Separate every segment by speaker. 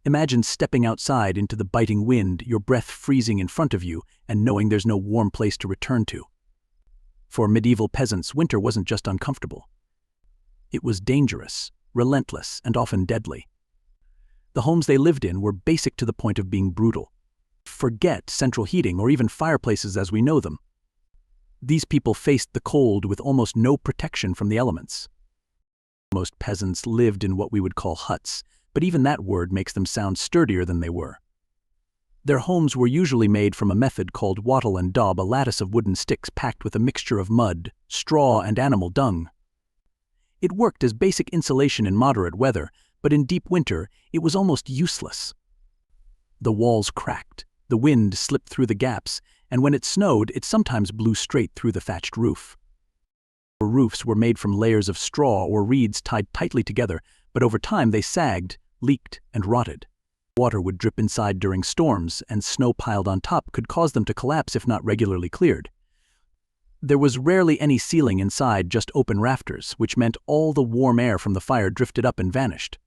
Speaker 1: Imagine stepping outside into the biting wind, your breath freezing in front of you, and knowing there's no warm place to return to. For medieval peasants, winter wasn't just uncomfortable. It was dangerous, relentless, and often deadly. The homes they lived in were basic to the point of being brutal. Forget central heating or even fireplaces as we know them. These people faced the cold with almost no protection from the elements. Most peasants lived in what we would call huts, but even that word makes them sound sturdier than they were. Their homes were usually made from a method called wattle and daub, a lattice of wooden sticks packed with a mixture of mud, straw, and animal dung. It worked as basic insulation in moderate weather, but in deep winter, it was almost useless. The walls cracked, the wind slipped through the gaps, and when it snowed, it sometimes blew straight through the thatched roof. Roofs were made from layers of straw or reeds tied tightly together, but over time they sagged, leaked, and rotted. Water would drip inside during storms, and snow piled on top could cause them to collapse if not regularly cleared. There was rarely any ceiling inside, just open rafters, which meant all the warm air from the fire drifted up and vanished.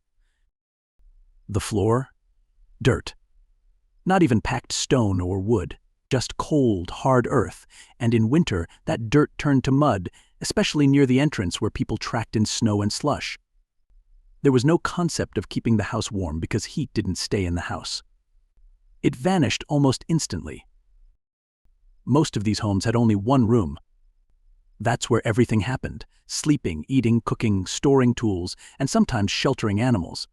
Speaker 1: The floor? Dirt. Not even packed stone or wood, just cold, hard earth, and in winter that dirt turned to mud, especially near the entrance where people tracked in snow and slush. There was no concept of keeping the house warm because heat didn't stay in the house. It vanished almost instantly. Most of these homes had only one room. That's where everything happened: sleeping, eating, cooking, storing tools, and sometimes sheltering animals.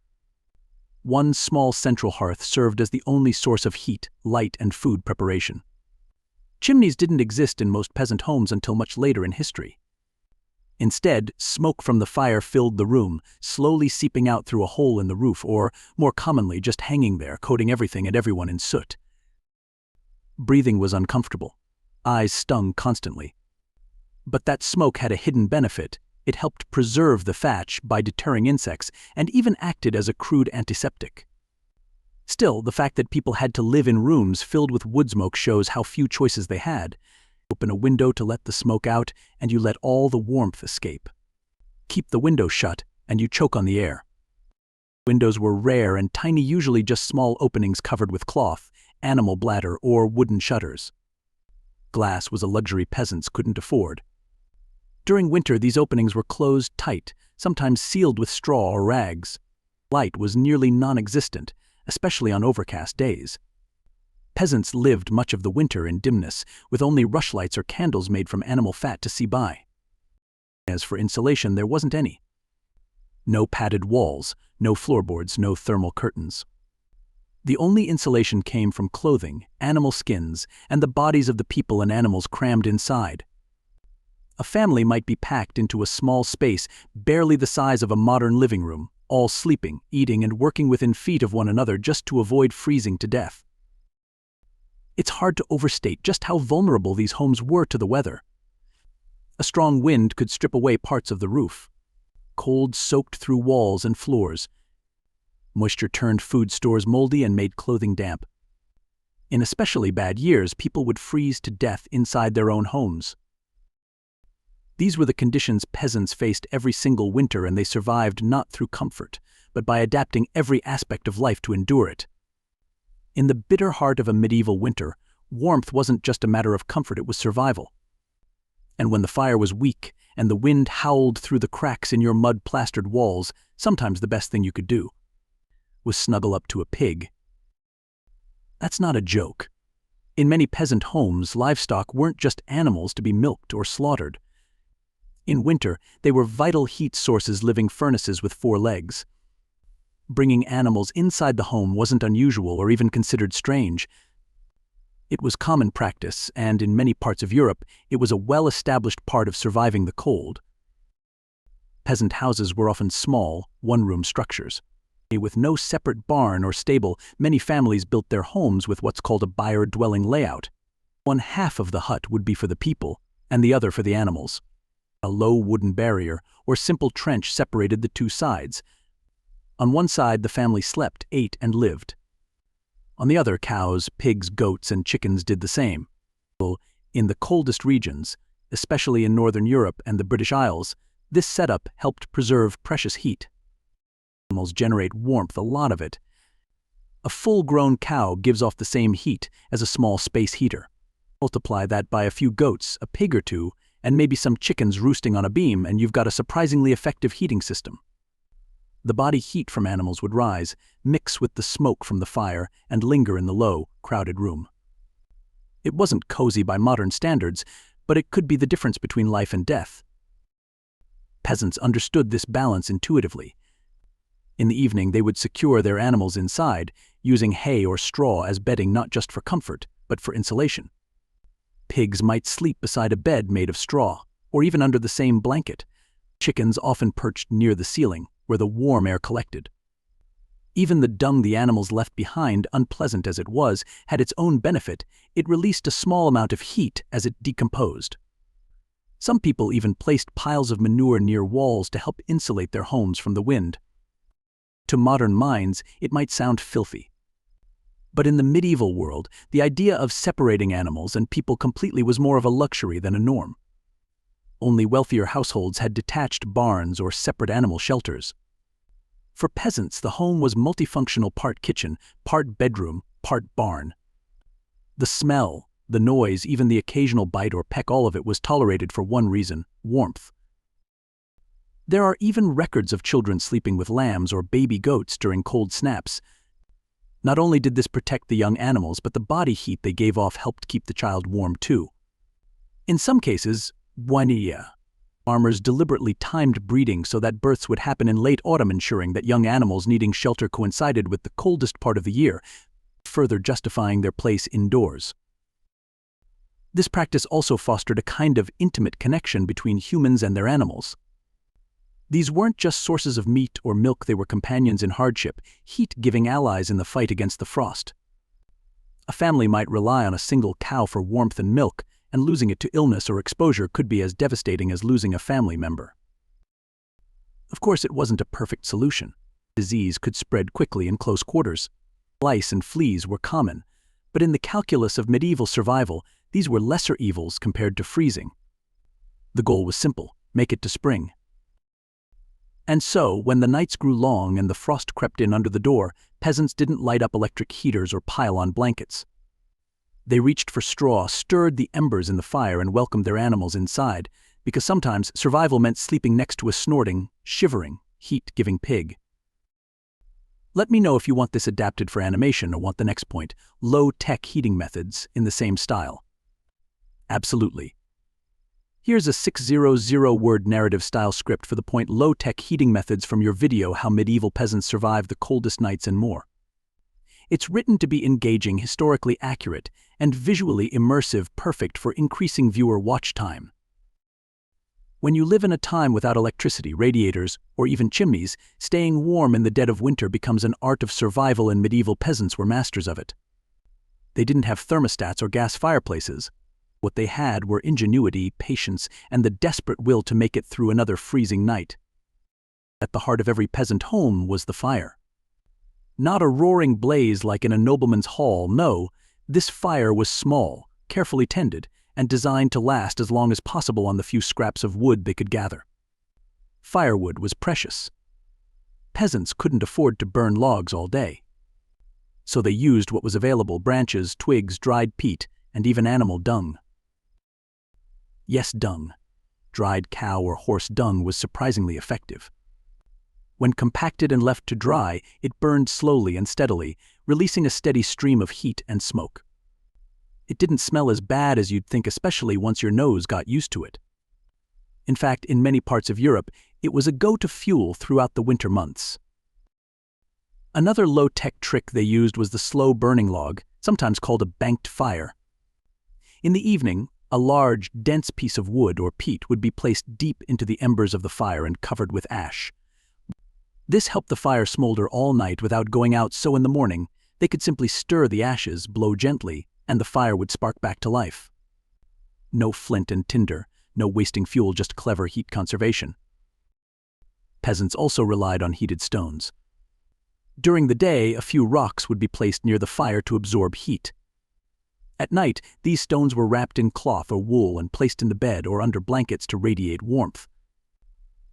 Speaker 1: One small central hearth served as the only source of heat, light, and food preparation. Chimneys didn't exist in most peasant homes until much later in history. Instead, smoke from the fire filled the room, slowly seeping out through a hole in the roof or, more commonly, just hanging there, coating everything and everyone in soot. Breathing was uncomfortable. Eyes stung constantly. But that smoke had a hidden benefit. It helped preserve the thatch by deterring insects and even acted as a crude antiseptic. Still, the fact that people had to live in rooms filled with wood smoke shows how few choices they had. Open a window to let the smoke out, and you let all the warmth escape. Keep the window shut, and you choke on the air. Windows were rare and tiny, usually just small openings covered with cloth, animal bladder, or wooden shutters. Glass was a luxury peasants couldn't afford. During winter, these openings were closed tight, sometimes sealed with straw or rags. Light was nearly non-existent, especially on overcast days. Peasants lived much of the winter in dimness, with only rushlights or candles made from animal fat to see by. As for insulation, there wasn't any. No padded walls, no floorboards, no thermal curtains. The only insulation came from clothing, animal skins, and the bodies of the people and animals crammed inside. A family might be packed into a small space barely the size of a modern living room, all sleeping, eating, and working within feet of one another just to avoid freezing to death. It's hard to overstate just how vulnerable these homes were to the weather. A strong wind could strip away parts of the roof. Cold soaked through walls and floors. Moisture turned food stores moldy and made clothing damp. In especially bad years, people would freeze to death inside their own homes. These were the conditions peasants faced every single winter, and they survived not through comfort, but by adapting every aspect of life to endure it. In the bitter heart of a medieval winter, warmth wasn't just a matter of comfort, it was survival. And when the fire was weak and the wind howled through the cracks in your mud-plastered walls, sometimes the best thing you could do was snuggle up to a pig. That's not a joke. In many peasant homes, livestock weren't just animals to be milked or slaughtered. In winter, they were vital heat sources, living furnaces with 4 legs. Bringing animals inside the home wasn't unusual or even considered strange. It was common practice, and in many parts of Europe, it was a well-established part of surviving the cold. Peasant houses were often small, one-room structures. With no separate barn or stable, many families built their homes with what's called a byre-dwelling layout. One half of the hut would be for the people, and the other for the animals. A low wooden barrier or simple trench separated the two sides. On one side, the family slept, ate, and lived. On the other, cows, pigs, goats, and chickens did the same. In the coldest regions, especially in Northern Europe and the British Isles, this setup helped preserve precious heat. Animals generate warmth, a lot of it. A full-grown cow gives off the same heat as a small space heater. Multiply that by a few goats, a pig or two, and maybe some chickens roosting on a beam, and you've got a surprisingly effective heating system. The body heat from animals would rise, mix with the smoke from the fire, and linger in the low, crowded room. It wasn't cozy by modern standards, but it could be the difference between life and death. Peasants understood this balance intuitively. In the evening, they would secure their animals inside, using hay or straw as bedding not just for comfort, but for insulation. Pigs might sleep beside a bed made of straw, or even under the same blanket. Chickens often perched near the ceiling, where the warm air collected. Even the dung the animals left behind, unpleasant as it was, had its own benefit. It released a small amount of heat as it decomposed. Some people even placed piles of manure near walls to help insulate their homes from the wind. To modern minds, it might sound filthy. But in the medieval world, the idea of separating animals and people completely was more of a luxury than a norm. Only wealthier households had detached barns or separate animal shelters. For peasants, the home was multifunctional, part kitchen, part bedroom, part barn. The smell, the noise, even the occasional bite or peck, all of it was tolerated for one reason: warmth. There are even records of children sleeping with lambs or baby goats during cold snaps. Not only did this protect the young animals, but the body heat they gave off helped keep the child warm too. In some cases, farmers deliberately timed breeding so that births would happen in late autumn, ensuring that young animals needing shelter coincided with the coldest part of the year, further justifying their place indoors. This practice also fostered a kind of intimate connection between humans and their animals. These weren't just sources of meat or milk, they were companions in hardship, heat-giving allies in the fight against the frost. A family might rely on a single cow for warmth and milk, and losing it to illness or exposure could be as devastating as losing a family member. Of course, it wasn't a perfect solution. Disease could spread quickly in close quarters. Lice and fleas were common, but in the calculus of medieval survival, these were lesser evils compared to freezing. The goal was simple: make it to spring. And so, when the nights grew long and the frost crept in under the door, peasants didn't light up electric heaters or pile on blankets. They reached for straw, stirred the embers in the fire, and welcomed their animals inside, because sometimes survival meant sleeping next to a snorting, shivering, heat-giving pig. Let me know if you want this adapted for animation or want the next point: low-tech heating methods in the same style. Absolutely. Here's a 600-word narrative-style script for the point: low-tech heating methods from your video, How Medieval Peasants Survived the Coldest Nights and More. It's written to be engaging, historically accurate, and visually immersive, perfect for increasing viewer watch time. When you live in a time without electricity, radiators, or even chimneys, staying warm in the dead of winter becomes an art of survival, and medieval peasants were masters of it. They didn't have thermostats or gas fireplaces. What they had were ingenuity, patience, and the desperate will to make it through another freezing night. At the heart of every peasant home was the fire. Not a roaring blaze like in a nobleman's hall, no, this fire was small, carefully tended, and designed to last as long as possible on the few scraps of wood they could gather. Firewood was precious. Peasants couldn't afford to burn logs all day. So they used what was available: branches, twigs, dried peat, and even animal dung. Yes, dung. Dried cow or horse dung was surprisingly effective. When compacted and left to dry, it burned slowly and steadily, releasing a steady stream of heat and smoke. It didn't smell as bad as you'd think, especially once your nose got used to it. In fact, in many parts of Europe, it was a go-to fuel throughout the winter months. Another low-tech trick they used was the slow-burning log, sometimes called a banked fire. In the evening, a large, dense piece of wood or peat would be placed deep into the embers of the fire and covered with ash. This helped the fire smolder all night without going out, so in the morning, they could simply stir the ashes, blow gently, and the fire would spark back to life. No flint and tinder, no wasting fuel, just clever heat conservation. Peasants also relied on heated stones. During the day, a few rocks would be placed near the fire to absorb heat. At night, these stones were wrapped in cloth or wool and placed in the bed or under blankets to radiate warmth.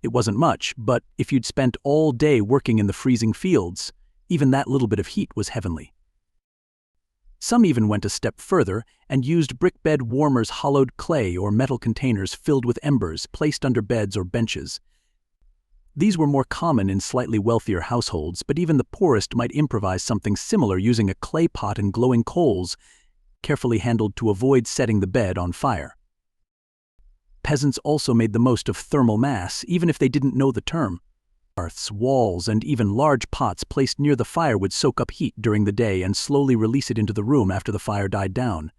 Speaker 1: It wasn't much, but if you'd spent all day working in the freezing fields, Even that little bit of heat was heavenly. Some even went a step further and used brick bed warmers, hollowed clay or metal containers filled with embers placed under beds or benches. These were more common in slightly wealthier households, but even the poorest might improvise something similar using a clay pot and glowing coals, carefully handled to avoid setting the bed on fire. Peasants also made the most of thermal mass, even if they didn't know the term. Hearths, walls, and even large pots placed near the fire would soak up heat during the day and slowly release it into the room after the fire died down.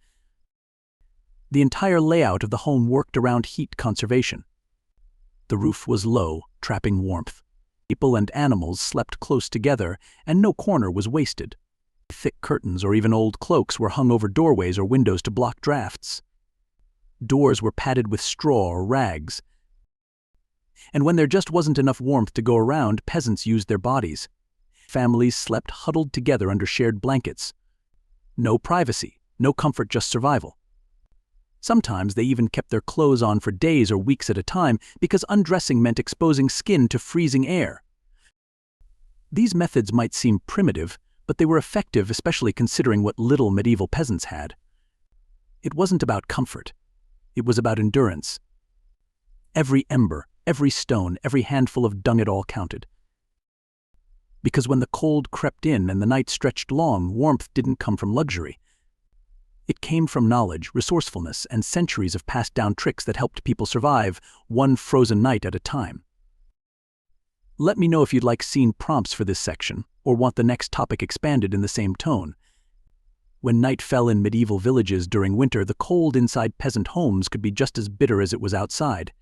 Speaker 1: The entire layout of the home worked around heat conservation. The roof was low, trapping warmth. People and animals slept close together, and no corner was wasted. Thick curtains or even old cloaks were hung over doorways or windows to block drafts. Doors were padded with straw or rags. And when there just wasn't enough warmth to go around, peasants used their bodies. Families slept huddled together under shared blankets. No privacy, no comfort, just survival. Sometimes they even kept their clothes on for days or weeks at a time because undressing meant exposing skin to freezing air. These methods might seem primitive, but they were effective, especially considering what little medieval peasants had. It wasn't about comfort. It was about endurance. Every ember, every stone, every handful of dung, it all counted. Because when the cold crept in and the night stretched long, warmth didn't come from luxury. It came from knowledge, resourcefulness, and centuries of passed-down tricks that helped people survive, one frozen night at a time. Let me know if you'd like scene prompts for this section, or want the next topic expanded in the same tone. When night fell in medieval villages during winter, the cold inside peasant homes could be just as bitter as it was outside.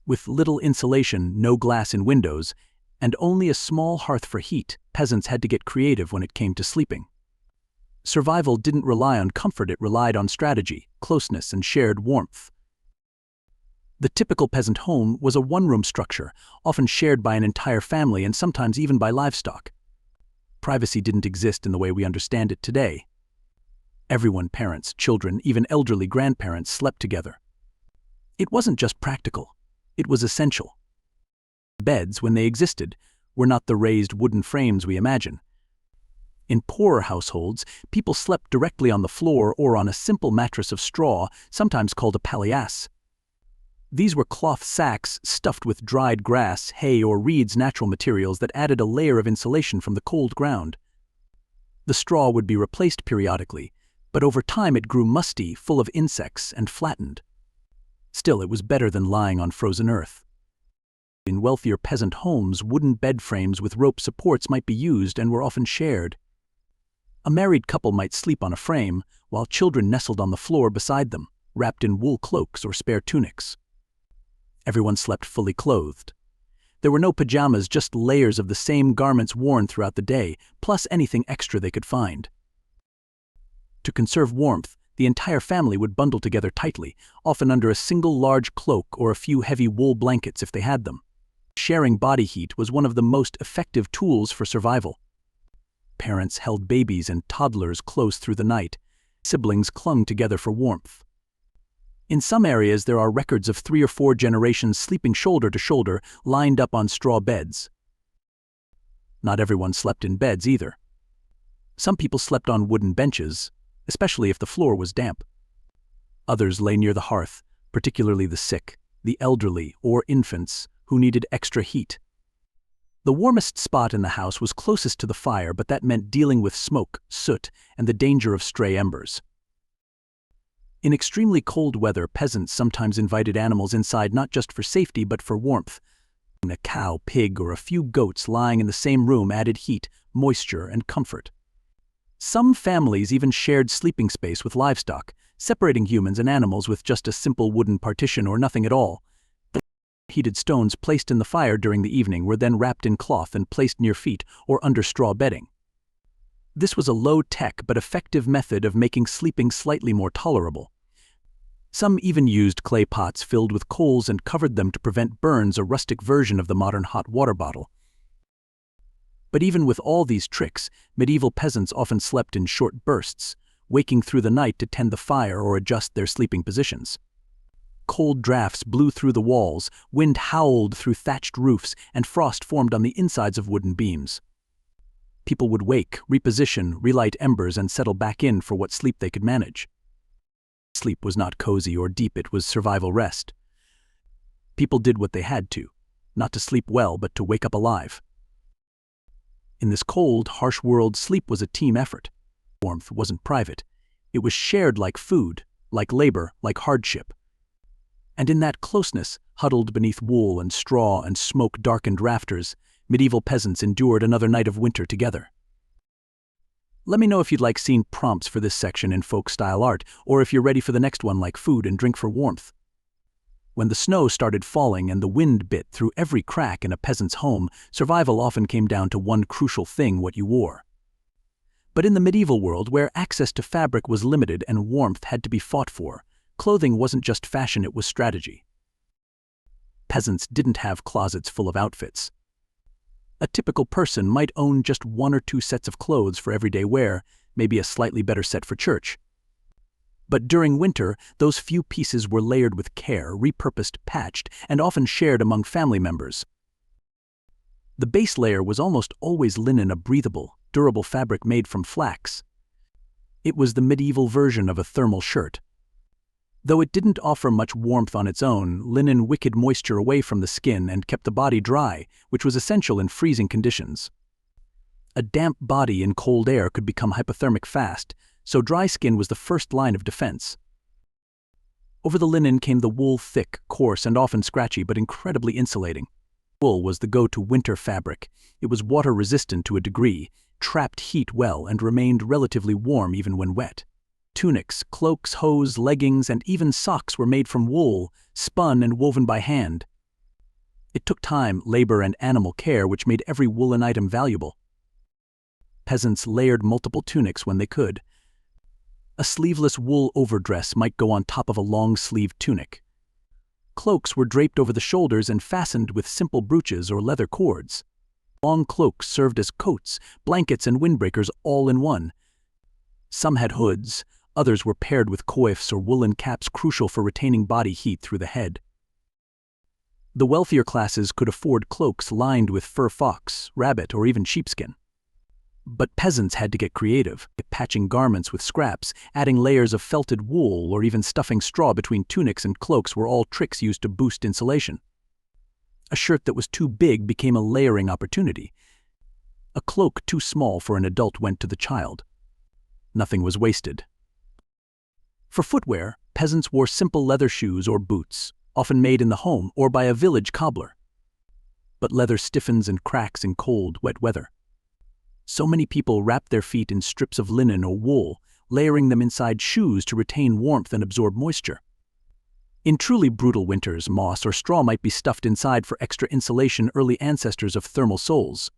Speaker 1: With little insulation, no glass in windows, and only a small hearth for heat, peasants had to get creative when it came to sleeping. Survival didn't rely on comfort, it relied on strategy, closeness, and shared warmth. The typical peasant home was a one-room structure, often shared by an entire family and sometimes even by livestock. Privacy didn't exist in the way we understand it today. Everyone, parents, children, even elderly grandparents, slept together. It wasn't just practical, it was essential. Beds, when they existed, were not the raised wooden frames we imagine. In poorer households, people slept directly on the floor or on a simple mattress of straw, sometimes called a palliasse. These were cloth sacks stuffed with dried grass, hay, or reeds, natural materials that added a layer of insulation from the cold ground. The straw would be replaced periodically, but over time it grew musty, full of insects, and flattened. Still, it was better than lying on frozen earth. In wealthier peasant homes, wooden bed frames with rope supports might be used and were often shared. A married couple might sleep on a frame, while children nestled on the floor beside them, wrapped in wool cloaks or spare tunics. Everyone slept fully clothed. There were no pajamas, just layers of the same garments worn throughout the day, plus anything extra they could find. To conserve warmth, the entire family would bundle together tightly, often under a single large cloak or a few heavy wool blankets if they had them. Sharing body heat was one of the most effective tools for survival. Parents held babies and toddlers close through the night. Siblings clung together for warmth. In some areas, there are records of 3 or 4 generations sleeping shoulder to shoulder, lined up on straw beds. Not everyone slept in beds either. Some people slept on wooden benches, especially if the floor was damp. Others lay near the hearth, particularly the sick, the elderly, or infants who needed extra heat. The warmest spot in the house was closest to the fire, but that meant dealing with smoke, soot, and the danger of stray embers. In extremely cold weather, peasants sometimes invited animals inside not just for safety but for warmth. A cow, pig, or a few goats lying in the same room added heat, moisture, and comfort. Some families even shared sleeping space with livestock, separating humans and animals with just a simple wooden partition or nothing at all. Heated stones placed in the fire during the evening were then wrapped in cloth and placed near feet or under straw bedding. This was a low-tech but effective method of making sleeping slightly more tolerable. Some even used clay pots filled with coals and covered them to prevent burns, a rustic version of the modern hot water bottle. But even with all these tricks, medieval peasants often slept in short bursts, waking through the night to tend the fire or adjust their sleeping positions. Cold drafts blew through the walls, wind howled through thatched roofs, and frost formed on the insides of wooden beams. People would wake, reposition, relight embers, and settle back in for what sleep they could manage. Sleep was not cozy or deep, it was survival rest. People did what they had to, not to sleep well, but to wake up alive. In this cold, harsh world, sleep was a team effort. Warmth wasn't private. It was shared like food, like labor, like hardship. And in that closeness, huddled beneath wool and straw and smoke-darkened rafters, medieval peasants endured another night of winter together. Let me know if you'd like scene prompts for this section in folk-style art, or if you're ready for the next one like food and drink for warmth. When the snow started falling and the wind bit through every crack in a peasant's home, survival often came down to one crucial thing: what you wore. But in the medieval world, where access to fabric was limited and warmth had to be fought for, clothing wasn't just fashion, it was strategy. Peasants didn't have closets full of outfits. A typical person might own just 1 or 2 sets of clothes for everyday wear, maybe a slightly better set for church. But during winter, those few pieces were layered with care, repurposed, patched, and often shared among family members. The base layer was almost always linen, a breathable, durable fabric made from flax. It was the medieval version of a thermal shirt. Though it didn't offer much warmth on its own, linen wicking moisture away from the skin and kept the body dry, which was essential in freezing conditions. A damp body in cold air could become hypothermic fast, so dry skin was the first line of defense. Over the linen came the wool, thick, coarse, and often scratchy, but incredibly insulating. Wool was the go-to winter fabric. It was water-resistant to a degree, trapped heat well, and remained relatively warm even when wet. Tunics, cloaks, hose, leggings, and even socks were made from wool, spun and woven by hand. It took time, labor, and animal care, which made every woolen item valuable. Peasants layered multiple tunics when they could. A sleeveless wool overdress might go on top of a long-sleeved tunic. Cloaks were draped over the shoulders and fastened with simple brooches or leather cords. Long cloaks served as coats, blankets, and windbreakers all in one. Some had hoods. Others were paired with coifs or woolen caps, crucial for retaining body heat through the head. The wealthier classes could afford cloaks lined with fur, fox, rabbit, or even sheepskin. But peasants had to get creative, patching garments with scraps, adding layers of felted wool, or even stuffing straw between tunics and cloaks were all tricks used to boost insulation. A shirt that was too big became a layering opportunity. A cloak too small for an adult went to the child. Nothing was wasted. For footwear, peasants wore simple leather shoes or boots, often made in the home or by a village cobbler. But leather stiffens and cracks in cold, wet weather. So many people wrapped their feet in strips of linen or wool, layering them inside shoes to retain warmth and absorb moisture. In truly brutal winters, moss or straw might be stuffed inside for extra insulation, early ancestors of thermal soles.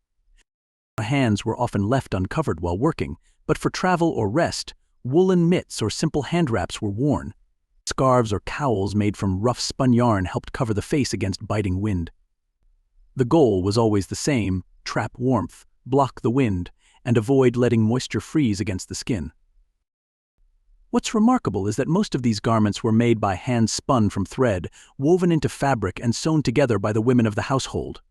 Speaker 1: Hands were often left uncovered while working, but for travel or rest, woolen mitts or simple hand wraps were worn. Scarves or cowls made from rough spun yarn helped cover the face against biting wind. The goal was always the same: trap warmth, block the wind, and avoid letting moisture freeze against the skin. What's remarkable is that most of these garments were made by hand, spun from thread, woven into fabric, and sewn together by the women of the household.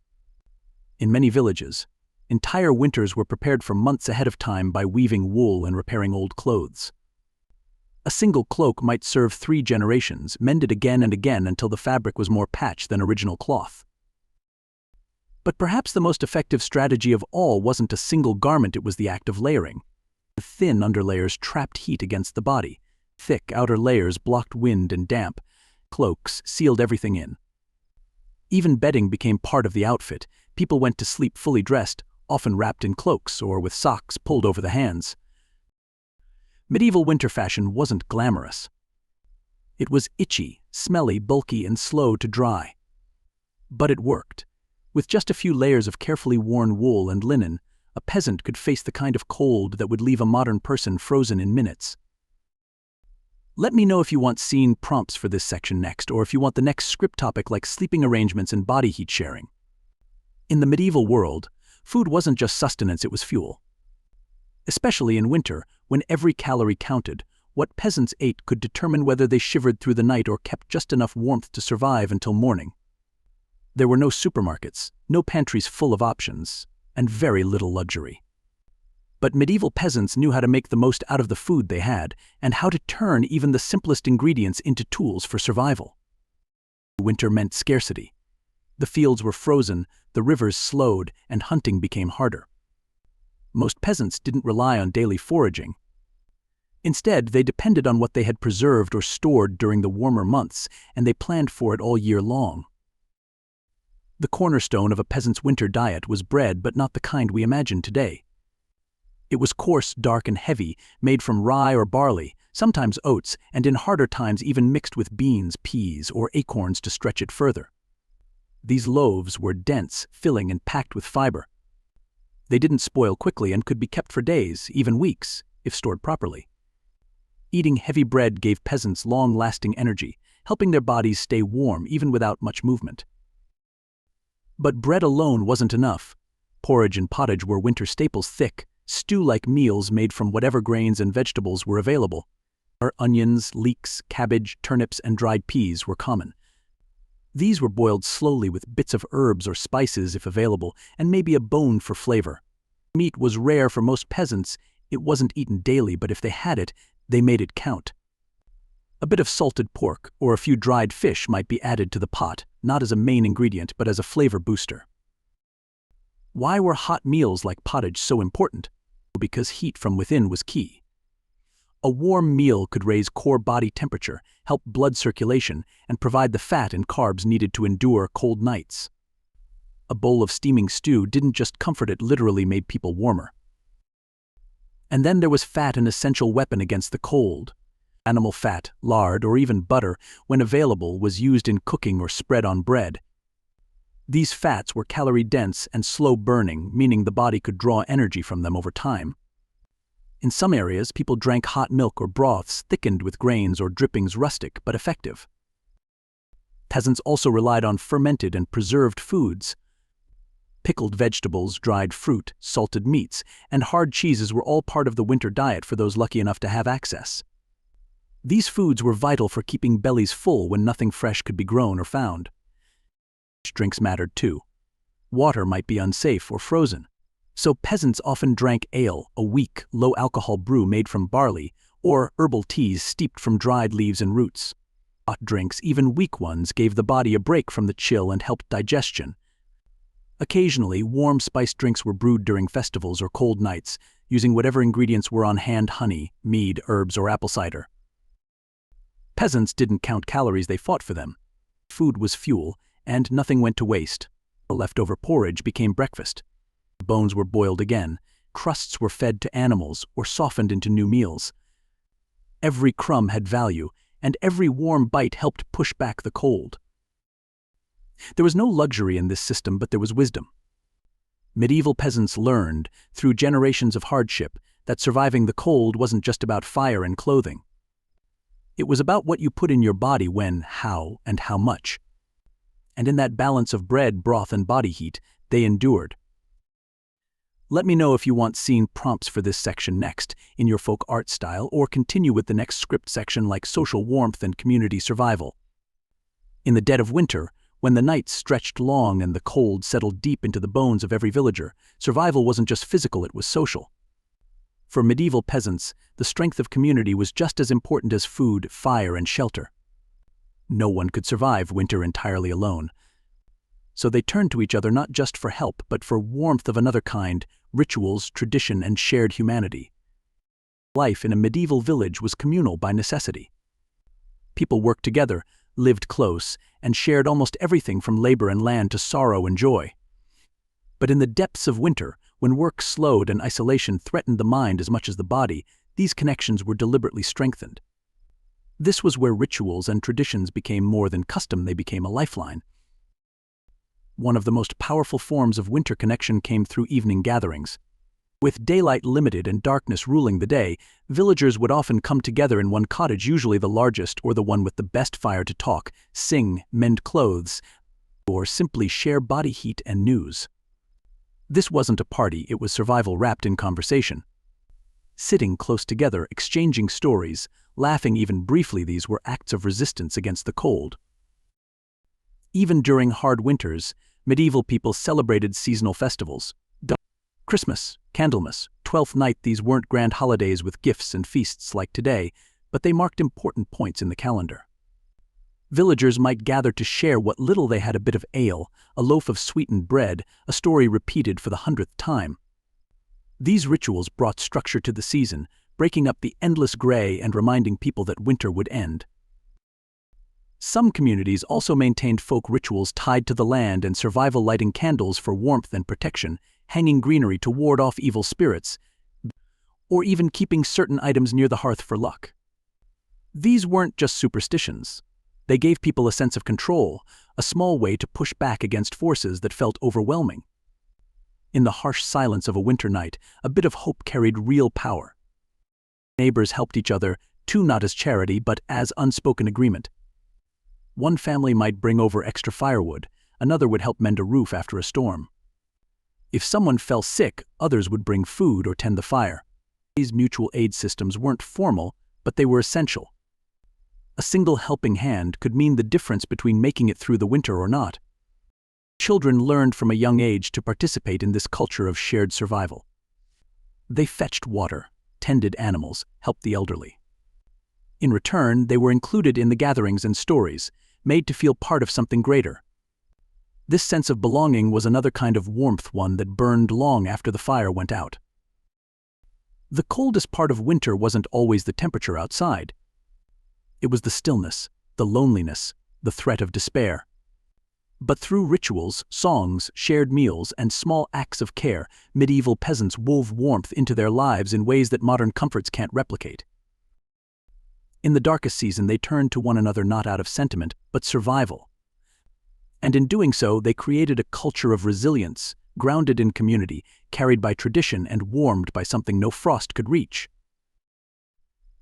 Speaker 1: In many villages, entire winters were prepared for months ahead of time by weaving wool and repairing old clothes. A single cloak might serve 3 generations, mended again and again until the fabric was more patch than original cloth. But perhaps the most effective strategy of all wasn't a single garment, it was the act of layering. The thin underlayers trapped heat against the body. Thick outer layers blocked wind and damp. Cloaks sealed everything in. Even bedding became part of the outfit. People went to sleep fully dressed, often wrapped in cloaks or with socks pulled over the hands. Medieval winter fashion wasn't glamorous. It was itchy, smelly, bulky, and slow to dry. But it worked. With just a few layers of carefully worn wool and linen, a peasant could face the kind of cold that would leave a modern person frozen in minutes. Let me know if you want scene prompts for this section next, or if you want the next script topic like sleeping arrangements and body heat sharing. In the medieval world, food wasn't just sustenance, it was fuel. Especially in winter, when every calorie counted, what peasants ate could determine whether they shivered through the night or kept just enough warmth to survive until morning. There were no supermarkets, no pantries full of options, and very little luxury. But medieval peasants knew how to make the most out of the food they had, and how to turn even the simplest ingredients into tools for survival. Winter meant scarcity. The fields were frozen, the rivers slowed, and hunting became harder. Most peasants didn't rely on daily foraging. Instead, they depended on what they had preserved or stored during the warmer months, and they planned for it all year long. The cornerstone of a peasant's winter diet was bread, but not the kind we imagine today. It was coarse, dark, and heavy, made from rye or barley, sometimes oats, and in harder times even mixed with beans, peas, or acorns to stretch it further. These loaves were dense, filling, and packed with fiber. They didn't spoil quickly and could be kept for days, even weeks, if stored properly. Eating heavy bread gave peasants long-lasting energy, helping their bodies stay warm even without much movement. But bread alone wasn't enough. Porridge and pottage were winter staples, thick, stew-like meals made from whatever grains and vegetables were available. Onions, leeks, cabbage, turnips, and dried peas were common. These were boiled slowly with bits of herbs or spices if available, and maybe a bone for flavor. Meat was rare for most peasants. It wasn't eaten daily, but if they had it, they made it count. A bit of salted pork or a few dried fish might be added to the pot, not as a main ingredient, but as a flavor booster. Why were hot meals like pottage so important? Because heat from within was key. A warm meal could raise core body temperature, help blood circulation, and provide the fat and carbs needed to endure cold nights. A bowl of steaming stew didn't just comfort, it literally made people warmer. And then there was fat, an essential weapon against the cold. Animal fat, lard, or even butter, when available, was used in cooking or spread on bread. These fats were calorie-dense and slow-burning, meaning the body could draw energy from them over time. In some areas, people drank hot milk or broths thickened with grains or drippings, rustic but effective. Peasants also relied on fermented and preserved foods. Pickled vegetables, dried fruit, salted meats, and hard cheeses were all part of the winter diet for those lucky enough to have access. These foods were vital for keeping bellies full when nothing fresh could be grown or found. Drinks mattered too. Water might be unsafe or frozen. So peasants often drank ale, a weak, low-alcohol brew made from barley, or herbal teas steeped from dried leaves and roots. Hot drinks, even weak ones, gave the body a break from the chill and helped digestion. Occasionally, warm spiced drinks were brewed during festivals or cold nights, using whatever ingredients were on hand: honey, mead, herbs, or apple cider. Peasants didn't count calories, they fought for them. Food was fuel, and nothing went to waste. The leftover porridge became breakfast. Bones were boiled again, crusts were fed to animals or softened into new meals. Every crumb had value, and every warm bite helped push back the cold. There was no luxury in this system, but there was wisdom. Medieval peasants learned, through generations of hardship, that surviving the cold wasn't just about fire and clothing. It was about what you put in your body when, how, and how much. And in that balance of bread, broth, and body heat, they endured. Let me know if you want scene prompts for this section next, in your folk art style, or continue with the next script section like social warmth and community survival. In the dead of winter, when the nights stretched long and the cold settled deep into the bones of every villager, survival wasn't just physical, it was social. For medieval peasants, the strength of community was just as important as food, fire, and shelter. No one could survive winter entirely alone. So they turned to each other not just for help, but for warmth of another kind, rituals, tradition, and shared humanity. Life in a medieval village was communal by necessity. People worked together, lived close, and shared almost everything from labor and land to sorrow and joy. But in the depths of winter, when work slowed and isolation threatened the mind as much as the body, these connections were deliberately strengthened. This was where rituals and traditions became more than custom, they became a lifeline. One of the most powerful forms of winter connection came through evening gatherings. With daylight limited and darkness ruling the day, villagers would often come together in one cottage, usually the largest or the one with the best fire, to talk, sing, mend clothes, or simply share body heat and news. This wasn't a party, it was survival wrapped in conversation. Sitting close together, exchanging stories, laughing even briefly, these were acts of resistance against the cold. Even during hard winters, medieval people celebrated seasonal festivals. Christmas, Candlemas, Twelfth Night, these weren't grand holidays with gifts and feasts like today, but they marked important points in the calendar. Villagers might gather to share what little they had: a bit of ale, a loaf of sweetened bread, a story repeated for the 100th time. These rituals brought structure to the season, breaking up the endless gray and reminding people that winter would end. Some communities also maintained folk rituals tied to the land and survival: lighting candles for warmth and protection, hanging greenery to ward off evil spirits, or even keeping certain items near the hearth for luck. These weren't just superstitions. They gave people a sense of control, a small way to push back against forces that felt overwhelming. In the harsh silence of a winter night, a bit of hope carried real power. Neighbors helped each other, too, not as charity but as unspoken agreement. One family might bring over extra firewood, another would help mend a roof after a storm. If someone fell sick, others would bring food or tend the fire. These mutual aid systems weren't formal, but they were essential. A single helping hand could mean the difference between making it through the winter or not. Children learned from a young age to participate in this culture of shared survival. They fetched water, tended animals, helped the elderly. In return, they were included in the gatherings and stories, made to feel part of something greater. This sense of belonging was another kind of warmth, one that burned long after the fire went out. The coldest part of winter wasn't always the temperature outside. It was the stillness, the loneliness, the threat of despair. But through rituals, songs, shared meals, and small acts of care, medieval peasants wove warmth into their lives in ways that modern comforts can't replicate. In the darkest season, they turned to one another not out of sentiment, but survival. And in doing so, they created a culture of resilience, grounded in community, carried by tradition, and warmed by something no frost could reach.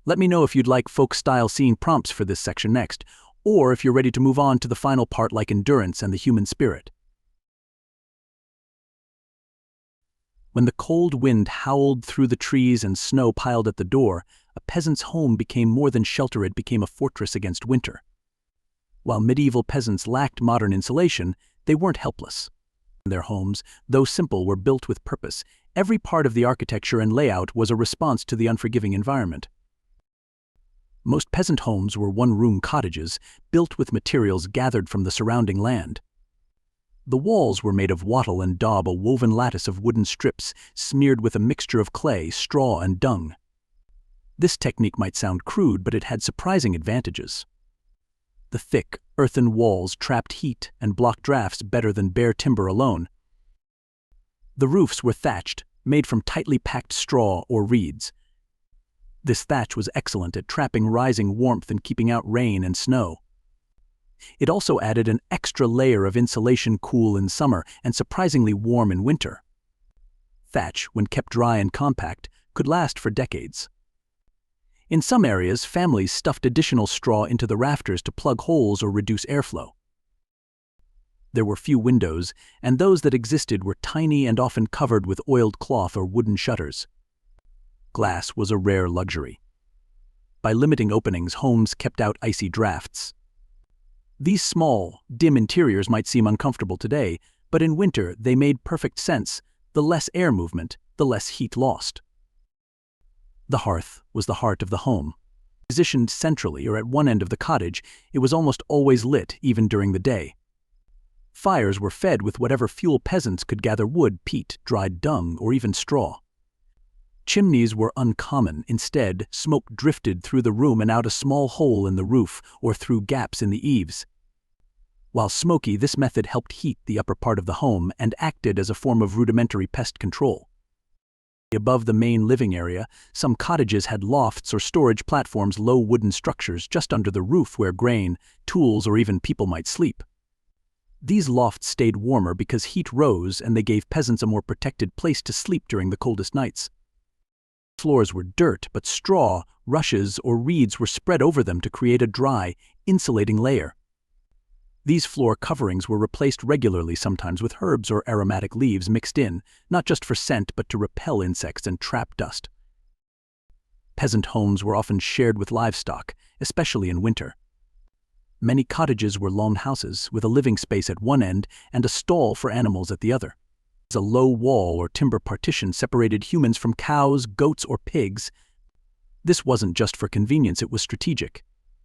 Speaker 1: Let me know if you'd like folk-style scene prompts for this section next, or if you're ready to move on to the final part, like endurance and the human spirit. When the cold wind howled through the trees and snow piled at the door, a peasant's home became more than shelter, it became a fortress against winter. While medieval peasants lacked modern insulation, they weren't helpless. Their homes, though simple, were built with purpose. Every part of the architecture and layout was a response to the unforgiving environment. Most peasant homes were one-room cottages, built with materials gathered from the surrounding land. The walls were made of wattle and daub, a woven lattice of wooden strips smeared with a mixture of clay, straw, and dung. This technique might sound crude, but it had surprising advantages. The thick, earthen walls trapped heat and blocked drafts better than bare timber alone. The roofs were thatched, made from tightly packed straw or reeds. This thatch was excellent at trapping rising warmth and keeping out rain and snow. It also added an extra layer of insulation, cool in summer and surprisingly warm in winter. Thatch, when kept dry and compact, could last for decades. In some areas, families stuffed additional straw into the rafters to plug holes or reduce airflow. There were few windows, and those that existed were tiny and often covered with oiled cloth or wooden shutters. Glass was a rare luxury. By limiting openings, homes kept out icy drafts. These small, dim interiors might seem uncomfortable today, but in winter they made perfect sense. The less air movement, the less heat lost. The hearth was the heart of the home. Positioned centrally or at one end of the cottage, it was almost always lit, even during the day. Fires were fed with whatever fuel peasants could gather: wood, peat, dried dung, or even straw. Chimneys were uncommon. Instead, smoke drifted through the room and out a small hole in the roof or through gaps in the eaves. While smoky, this method helped heat the upper part of the home and acted as a form of rudimentary pest control. Above the main living area, some cottages had lofts or storage platforms, low wooden structures just under the roof where grain, tools, or even people might sleep. These lofts stayed warmer because heat rose, and they gave peasants a more protected place to sleep during the coldest nights. Floors were dirt, but straw, rushes, or reeds were spread over them to create a dry, insulating layer. These floor coverings were replaced regularly, sometimes with herbs or aromatic leaves mixed in, not just for scent but to repel insects and trap dust. Peasant homes were often shared with livestock, especially in winter. Many cottages were longhouses, with a living space at one end and a stall for animals at the other. A low wall or timber partition separated humans from cows, goats, or pigs. This wasn't just for convenience, it was strategic.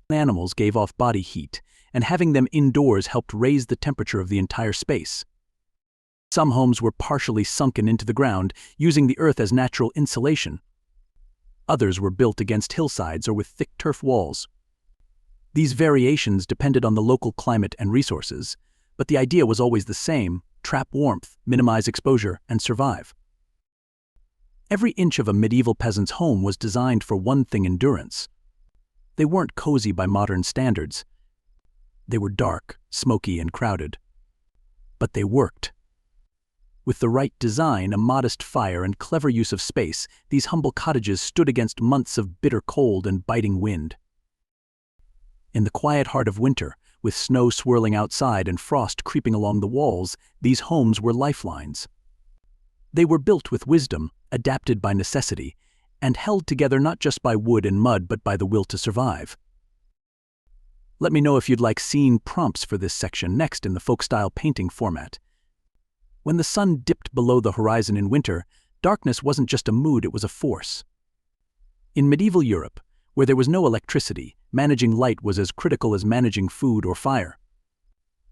Speaker 1: Animals gave off body heat, and having them indoors helped raise the temperature of the entire space. Some homes were partially sunken into the ground, using the earth as natural insulation. Others were built against hillsides or with thick turf walls. These variations depended on the local climate and resources, but the idea was always the same: trap warmth, minimize exposure, and survive. Every inch of a medieval peasant's home was designed for one thing: endurance. They weren't cozy by modern standards. They were dark, smoky, and crowded. But they worked. With the right design, a modest fire, and clever use of space, these humble cottages stood against months of bitter cold and biting wind. In the quiet heart of winter, with snow swirling outside and frost creeping along the walls, these homes were lifelines. They were built with wisdom, adapted by necessity, and held together not just by wood and mud but by the will to survive. Let me know if you'd like scene prompts for this section next in the folk-style painting format. When the sun dipped below the horizon in winter, darkness wasn't just a mood, it was a force. In medieval Europe, where there was no electricity, managing light was as critical as managing food or fire.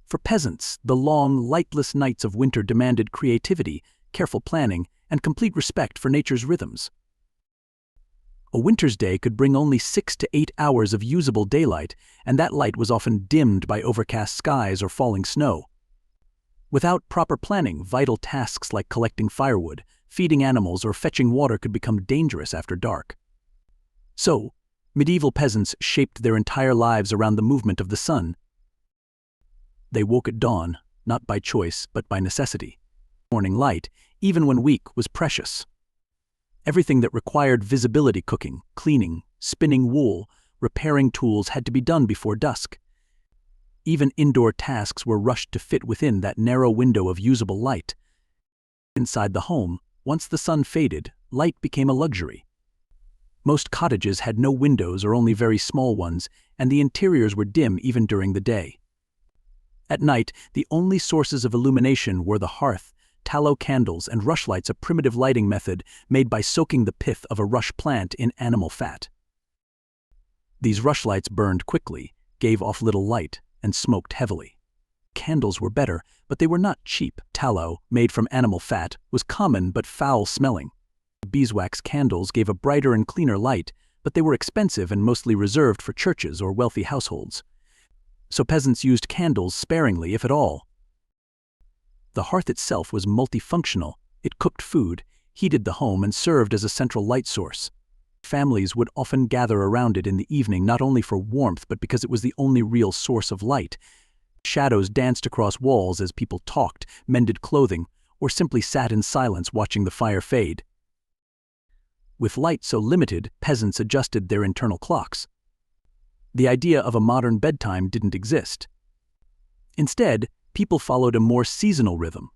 Speaker 1: For peasants, the long, lightless nights of winter demanded creativity, careful planning, and complete respect for nature's rhythms. A winter's day could bring only 6 to 8 hours of usable daylight, and that light was often dimmed by overcast skies or falling snow. Without proper planning, vital tasks like collecting firewood, feeding animals, or fetching water could become dangerous after dark. So, medieval peasants shaped their entire lives around the movement of the sun. They woke at dawn, not by choice, but by necessity. Morning light, even when weak, was precious. Everything that required visibility, cooking, cleaning, spinning wool, repairing tools, had to be done before dusk. Even indoor tasks were rushed to fit within that narrow window of usable light. Inside the home, once the sun faded, light became a luxury. Most cottages had no windows or only very small ones, and the interiors were dim even during the day. At night, the only sources of illumination were the hearth, tallow candles, and rushlights, a primitive lighting method made by soaking the pith of a rush plant in animal fat. These rushlights burned quickly, gave off little light, and smoked heavily. Candles were better, but they were not cheap. Tallow, made from animal fat, was common but foul-smelling. Beeswax candles gave a brighter and cleaner light, but they were expensive and mostly reserved for churches or wealthy households. So peasants used candles sparingly, if at all. The hearth itself was multifunctional. It cooked food, heated the home, and served as a central light source. Families would often gather around it in the evening, not only for warmth but because it was the only real source of light. Shadows danced across walls as people talked, mended clothing, or simply sat in silence watching the fire fade. With light so limited, peasants adjusted their internal clocks. The idea of a modern bedtime didn't exist. Instead, people followed a more seasonal rhythm.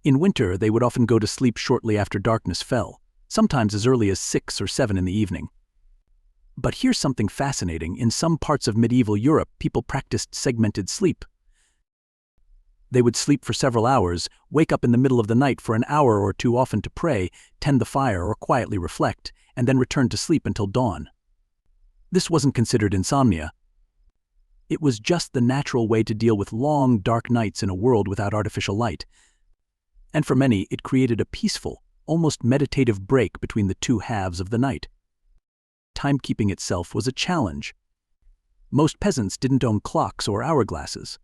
Speaker 1: In winter, they would often go to sleep shortly after darkness fell, sometimes as early as 6 or 7 in the evening. But here's something fascinating. In some parts of medieval Europe, people practiced segmented sleep. They would sleep for several hours, wake up in the middle of the night for an hour or two, often to pray, tend the fire, or quietly reflect, and then return to sleep until dawn. This wasn't considered insomnia. It was just the natural way to deal with long, dark nights in a world without artificial light. And for many, it created a peaceful, almost meditative break between the two halves of the night. Timekeeping itself was a challenge. Most peasants didn't own clocks or hourglasses.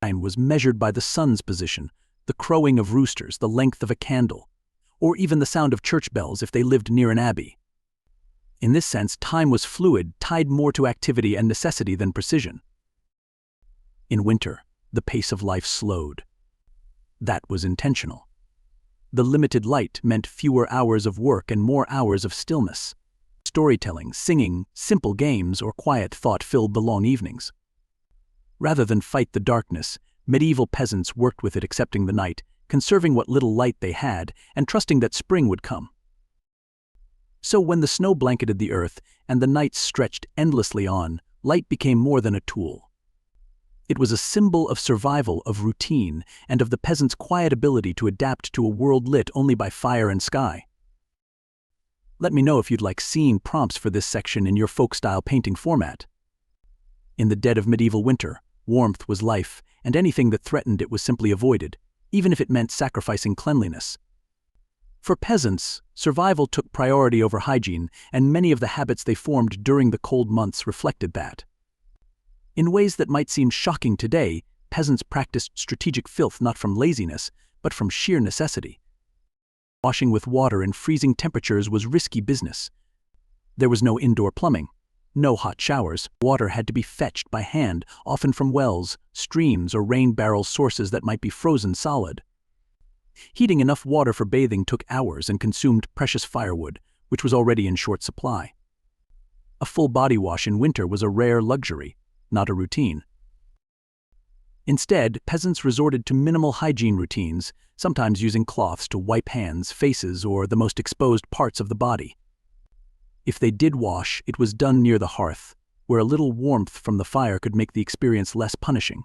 Speaker 1: Time was measured by the sun's position, the crowing of roosters, the length of a candle, or even the sound of church bells if they lived near an abbey. In this sense, time was fluid, tied more to activity and necessity than precision. In winter, the pace of life slowed. That was intentional. The limited light meant fewer hours of work and more hours of stillness. Storytelling, singing, simple games, or quiet thought filled the long evenings. Rather than fight the darkness, medieval peasants worked with it, accepting the night, conserving what little light they had, and trusting that spring would come. So when the snow blanketed the earth and the nights stretched endlessly on, light became more than a tool. It was a symbol of survival, of routine, and of the peasant's quiet ability to adapt to a world lit only by fire and sky. Let me know if you'd like scene prompts for this section in your folk-style painting format. In the dead of medieval winter, warmth was life, and anything that threatened it was simply avoided, even if it meant sacrificing cleanliness. For peasants, survival took priority over hygiene, and many of the habits they formed during the cold months reflected that. In ways that might seem shocking today, peasants practiced strategic filth not from laziness, but from sheer necessity. Washing with water in freezing temperatures was risky business. There was no indoor plumbing, no hot showers. Water had to be fetched by hand, often from wells, streams, or rain barrel sources that might be frozen solid. Heating enough water for bathing took hours and consumed precious firewood, which was already in short supply. A full body wash in winter was a rare luxury, not a routine. Instead, peasants resorted to minimal hygiene routines, sometimes using cloths to wipe hands, faces, or the most exposed parts of the body. If they did wash, it was done near the hearth, where a little warmth from the fire could make the experience less punishing.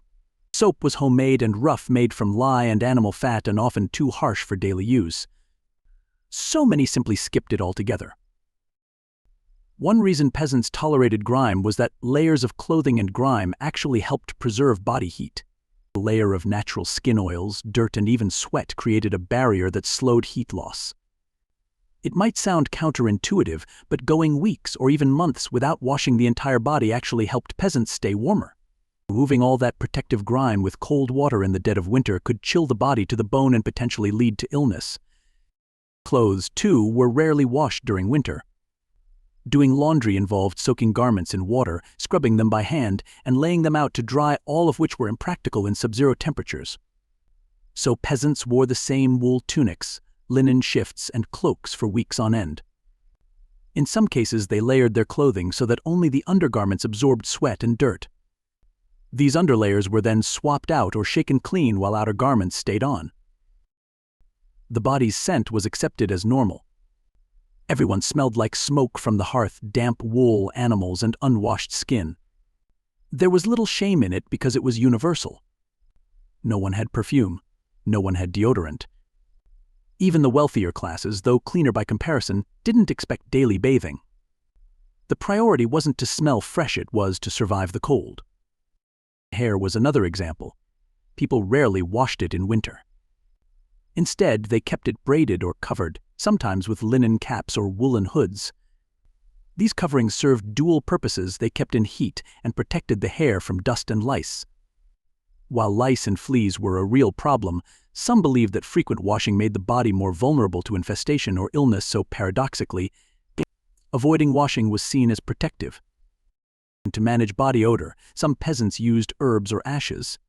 Speaker 1: Soap was homemade and rough, made from lye and animal fat, and often too harsh for daily use. So many simply skipped it altogether. One reason peasants tolerated grime was that layers of clothing and grime actually helped preserve body heat. A layer of natural skin oils, dirt, and even sweat created a barrier that slowed heat loss. It might sound counterintuitive, but going weeks or even months without washing the entire body actually helped peasants stay warmer. Removing all that protective grime with cold water in the dead of winter could chill the body to the bone and potentially lead to illness. Clothes, too, were rarely washed during winter. Doing laundry involved soaking garments in water, scrubbing them by hand, and laying them out to dry, all of which were impractical in sub-zero temperatures. So peasants wore the same wool tunics, linen shifts, and cloaks for weeks on end. In some cases, they layered their clothing so that only the undergarments absorbed sweat and dirt. These underlayers were then swapped out or shaken clean while outer garments stayed on. The body's scent was accepted as normal. Everyone smelled like smoke from the hearth, damp wool, animals, and unwashed skin. There was little shame in it because it was universal. No one had perfume. No one had deodorant. Even the wealthier classes, though cleaner by comparison, didn't expect daily bathing. The priority wasn't to smell fresh, it was to survive the cold. Hair was another example. People rarely washed it in winter. Instead, they kept it braided or covered, sometimes with linen caps or woolen hoods. These coverings served dual purposes. They kept in heat and protected the hair from dust and lice. While lice and fleas were a real problem, some believed that frequent washing made the body more vulnerable to infestation or illness, so paradoxically, avoiding washing was seen as protective. To manage body odor, some peasants used herbs or ashes.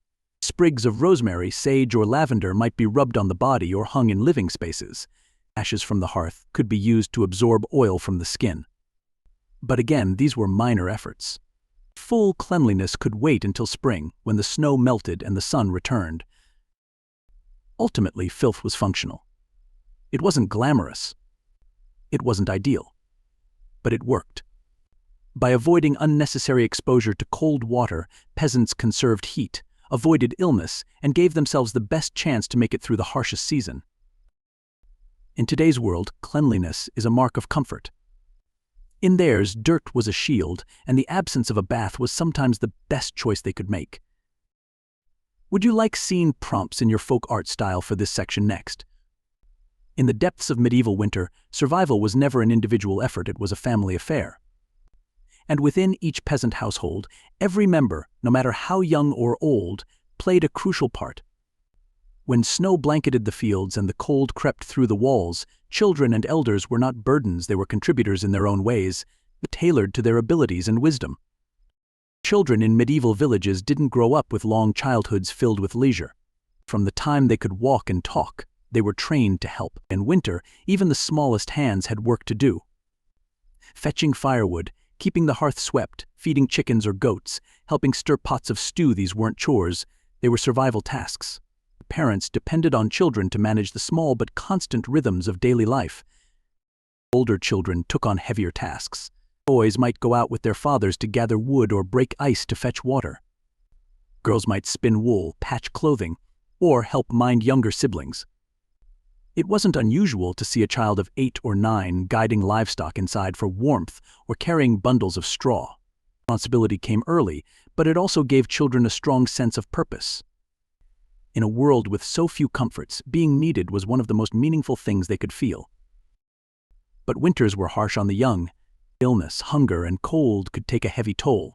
Speaker 1: Sprigs of rosemary, sage, or lavender might be rubbed on the body or hung in living spaces. Ashes from the hearth could be used to absorb oil from the skin. But again, these were minor efforts. Full cleanliness could wait until spring, when the snow melted and the sun returned. Ultimately, filth was functional. It wasn't glamorous. It wasn't ideal. But it worked. By avoiding unnecessary exposure to cold water, peasants conserved heat, avoided illness, and gave themselves the best chance to make it through the harshest season. In today's world, cleanliness is a mark of comfort. In theirs, dirt was a shield, and the absence of a bath was sometimes the best choice they could make. Would you like scene prompts in your folk art style for this section next? In the depths of medieval winter, survival was never an individual effort, it was a family affair. And within each peasant household, every member, no matter how young or old, played a crucial part. When snow blanketed the fields and the cold crept through the walls, children and elders were not burdens, they were contributors in their own ways, tailored to their abilities and wisdom. Children in medieval villages didn't grow up with long childhoods filled with leisure. From the time they could walk and talk, they were trained to help. In winter, even the smallest hands had work to do. Fetching firewood, keeping the hearth swept, feeding chickens or goats, helping stir pots of stew, these weren't chores, they were survival tasks. Parents depended on children to manage the small but constant rhythms of daily life. Older children took on heavier tasks. Boys might go out with their fathers to gather wood or break ice to fetch water. Girls might spin wool, patch clothing, or help mind younger siblings. It wasn't unusual to see a child of 8 or 9 guiding livestock inside for warmth or carrying bundles of straw. Responsibility came early, but it also gave children a strong sense of purpose. In a world with so few comforts, being needed was one of the most meaningful things they could feel. But winters were harsh on the young. Illness, hunger, and cold could take a heavy toll.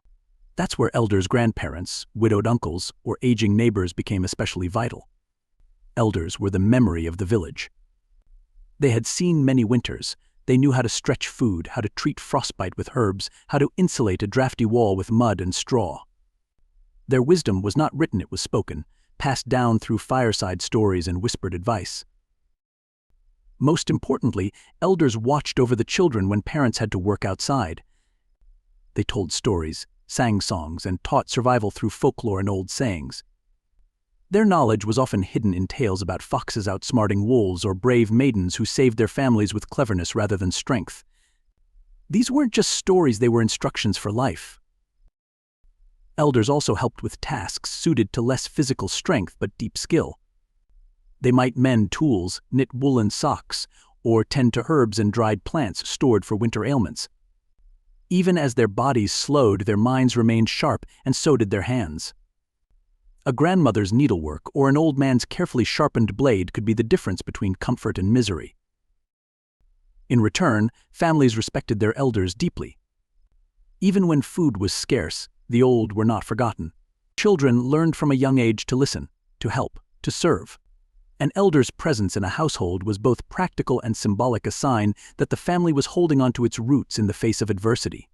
Speaker 1: That's where elders, grandparents, widowed uncles, or aging neighbors became especially vital. Elders were the memory of the village. They had seen many winters. They knew how to stretch food, how to treat frostbite with herbs, how to insulate a drafty wall with mud and straw. Their wisdom was not written, it was spoken, passed down through fireside stories and whispered advice. Most importantly, elders watched over the children when parents had to work outside. They told stories, sang songs, and taught survival through folklore and old sayings. Their knowledge was often hidden in tales about foxes outsmarting wolves or brave maidens who saved their families with cleverness rather than strength. These weren't just stories, they were instructions for life. Elders also helped with tasks suited to less physical strength but deep skill. They might mend tools, knit woolen socks, or tend to herbs and dried plants stored for winter ailments. Even as their bodies slowed, their minds remained sharp, and so did their hands. A grandmother's needlework or an old man's carefully sharpened blade could be the difference between comfort and misery. In return, families respected their elders deeply. Even when food was scarce, the old were not forgotten. Children learned from a young age to listen, to help, to serve. An elder's presence in a household was both practical and symbolic, a sign that the family was holding on to its roots in the face of adversity.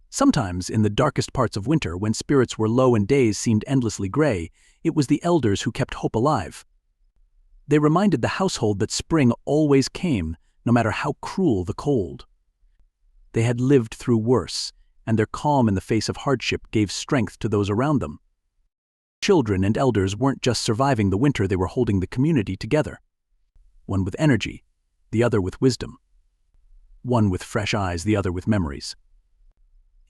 Speaker 1: Sometimes, in the darkest parts of winter, when spirits were low and days seemed endlessly gray, it was the elders who kept hope alive. They reminded the household that spring always came, no matter how cruel the cold. They had lived through worse, and their calm in the face of hardship gave strength to those around them. Children and elders weren't just surviving the winter, they were holding the community together. One with energy, the other with wisdom. One with fresh eyes, the other with memories.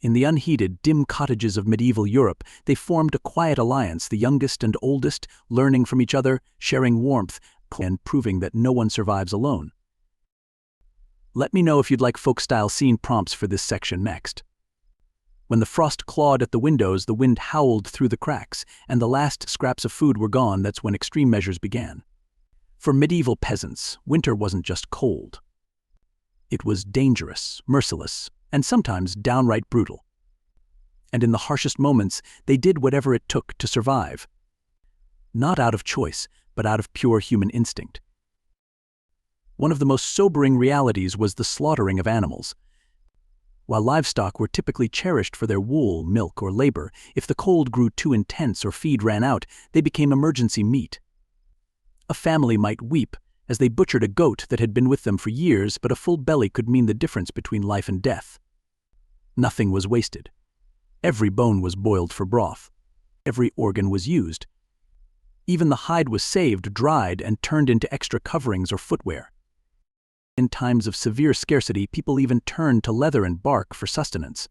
Speaker 1: In the unheated, dim cottages of medieval Europe, they formed a quiet alliance, the youngest and oldest, learning from each other, sharing warmth, and proving that no one survives alone. Let me know if you'd like folk-style scene prompts for this section next. When the frost clawed at the windows, the wind howled through the cracks, and the last scraps of food were gone, that's when extreme measures began. For medieval peasants, winter wasn't just cold. It was dangerous, merciless, and sometimes downright brutal. And in the harshest moments, they did whatever it took to survive. Not out of choice, but out of pure human instinct. One of the most sobering realities was the slaughtering of animals. While livestock were typically cherished for their wool, milk, or labor, if the cold grew too intense or feed ran out, they became emergency meat. A family might weep as they butchered a goat that had been with them for years, but a full belly could mean the difference between life and death. Nothing was wasted. Every bone was boiled for broth. Every organ was used. Even the hide was saved, dried, and turned into extra coverings or footwear. In times of severe scarcity, people even turned to leather and bark for sustenance.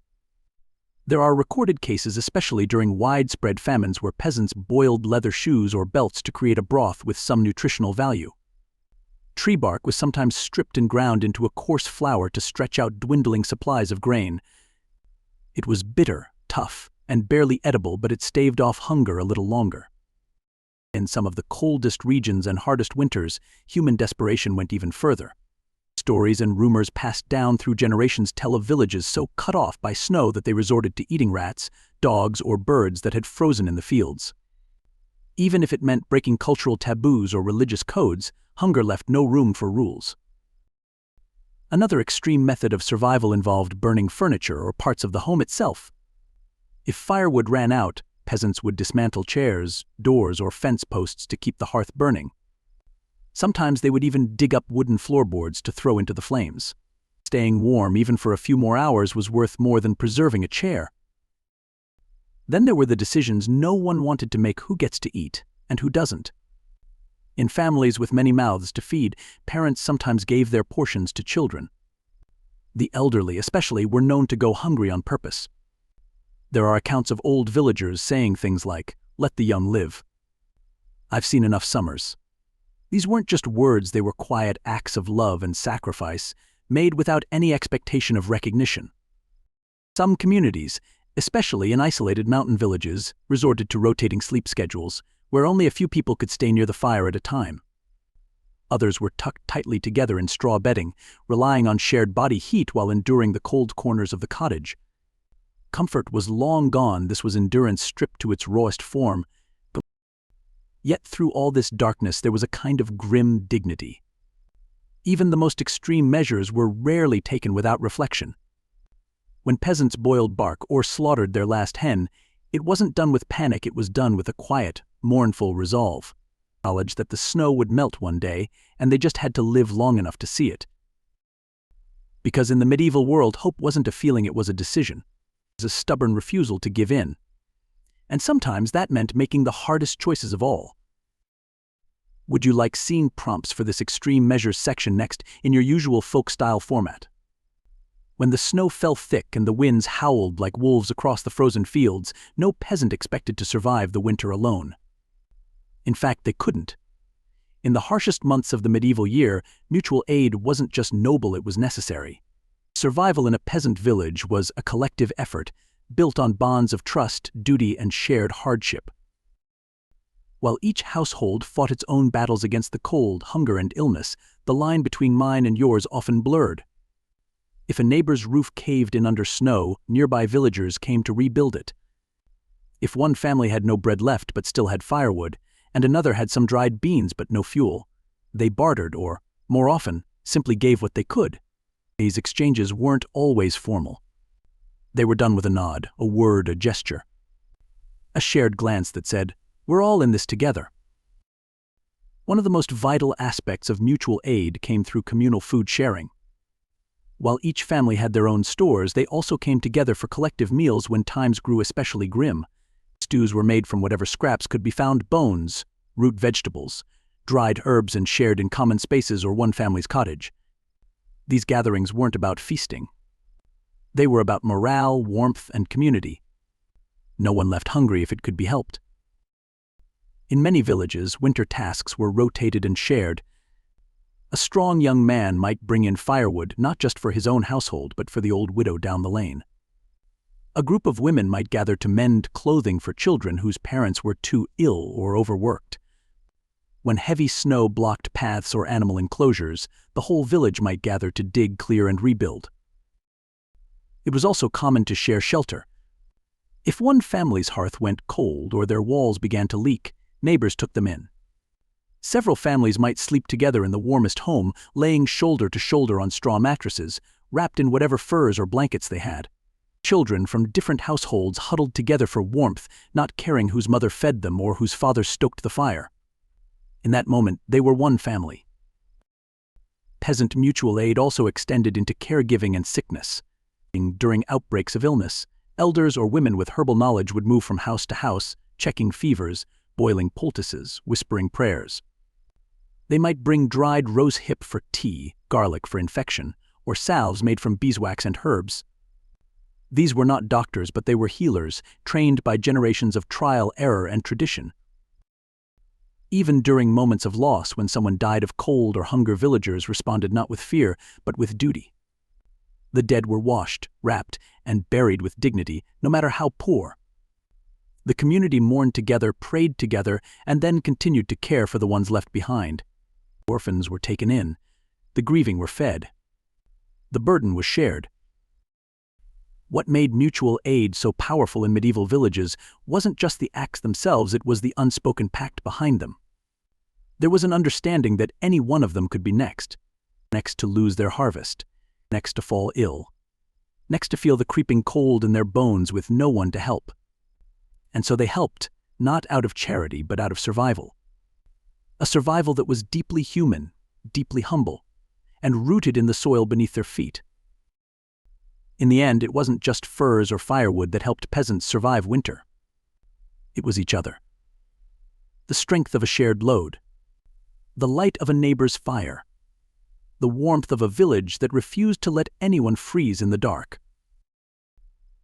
Speaker 1: There are recorded cases, especially during widespread famines, where peasants boiled leather shoes or belts to create a broth with some nutritional value. Tree bark was sometimes stripped and ground into a coarse flour to stretch out dwindling supplies of grain. It was bitter, tough, and barely edible, but it staved off hunger a little longer. In some of the coldest regions and hardest winters, human desperation went even further. Stories and rumors passed down through generations tell of villages so cut off by snow that they resorted to eating rats, dogs, or birds that had frozen in the fields. Even if it meant breaking cultural taboos or religious codes, hunger left no room for rules. Another extreme method of survival involved burning furniture or parts of the home itself. If firewood ran out, peasants would dismantle chairs, doors, or fence posts to keep the hearth burning. Sometimes they would even dig up wooden floorboards to throw into the flames. Staying warm even for a few more hours was worth more than preserving a chair. Then there were the decisions no one wanted to make: who gets to eat and who doesn't. In families with many mouths to feed, parents sometimes gave their portions to children. The elderly, especially, were known to go hungry on purpose. There are accounts of old villagers saying things like, "Let the young live. I've seen enough summers." These weren't just words, they were quiet acts of love and sacrifice, made without any expectation of recognition. Some communities, especially in isolated mountain villages, resorted to rotating sleep schedules, where only a few people could stay near the fire at a time. Others were tucked tightly together in straw bedding, relying on shared body heat while enduring the cold corners of the cottage. Comfort was long gone, this was endurance stripped to its rawest form. But yet through all this darkness there was a kind of grim dignity. Even the most extreme measures were rarely taken without reflection. When peasants boiled bark or slaughtered their last hen, it wasn't done with panic, it was done with a quiet, mournful resolve. Knowledge that the snow would melt one day, and they just had to live long enough to see it. Because in the medieval world, hope wasn't a feeling, it was a decision. It was a stubborn refusal to give in. And sometimes that meant making the hardest choices of all. Would you like scene prompts for this extreme measures section next in your usual folk-style format? When the snow fell thick and the winds howled like wolves across the frozen fields, no peasant expected to survive the winter alone. In fact, they couldn't. In the harshest months of the medieval year, mutual aid wasn't just noble, it was necessary. Survival in a peasant village was a collective effort, built on bonds of trust, duty, and shared hardship. While each household fought its own battles against the cold, hunger, and illness, the line between mine and yours often blurred. If a neighbor's roof caved in under snow, nearby villagers came to rebuild it. If one family had no bread left but still had firewood, and another had some dried beans but no fuel, they bartered or, more often, simply gave what they could. These exchanges weren't always formal. They were done with a nod, a word, a gesture. A shared glance that said, "We're all in this together." One of the most vital aspects of mutual aid came through communal food sharing. While each family had their own stores, they also came together for collective meals when times grew especially grim. Stews were made from whatever scraps could be found: bones, root vegetables, dried herbs, and shared in common spaces or one family's cottage. These gatherings weren't about feasting. They were about morale, warmth, and community. No one left hungry if it could be helped. In many villages, winter tasks were rotated and shared. A strong young man might bring in firewood not just for his own household but for the old widow down the lane. A group of women might gather to mend clothing for children whose parents were too ill or overworked. When heavy snow blocked paths or animal enclosures, the whole village might gather to dig, clear, and rebuild. It was also common to share shelter. If one family's hearth went cold or their walls began to leak, neighbors took them in. Several families might sleep together in the warmest home, laying shoulder to shoulder on straw mattresses, wrapped in whatever furs or blankets they had. Children from different households huddled together for warmth, not caring whose mother fed them or whose father stoked the fire. In that moment, they were one family. Peasant mutual aid also extended into caregiving and sickness. During outbreaks of illness, elders or women with herbal knowledge would move from house to house, checking fevers, boiling poultices, whispering prayers. They might bring dried rose hip for tea, garlic for infection, or salves made from beeswax and herbs. These were not doctors, but they were healers, trained by generations of trial, error, and tradition. Even during moments of loss, when someone died of cold or hunger, villagers responded not with fear, but with duty. The dead were washed, wrapped, and buried with dignity, no matter how poor. The community mourned together, prayed together, and then continued to care for the ones left behind. Orphans were taken in. The grieving were fed. The burden was shared. What made mutual aid so powerful in medieval villages wasn't just the acts themselves, it was the unspoken pact behind them. There was an understanding that any one of them could be next to lose their harvest, next to fall ill, next to feel the creeping cold in their bones with no one to help. And so they helped, not out of charity but out of survival. A survival that was deeply human, deeply humble, and rooted in the soil beneath their feet. In the end, it wasn't just furs or firewood that helped peasants survive winter. It was each other. The strength of a shared load. The light of a neighbor's fire. The warmth of a village that refused to let anyone freeze in the dark.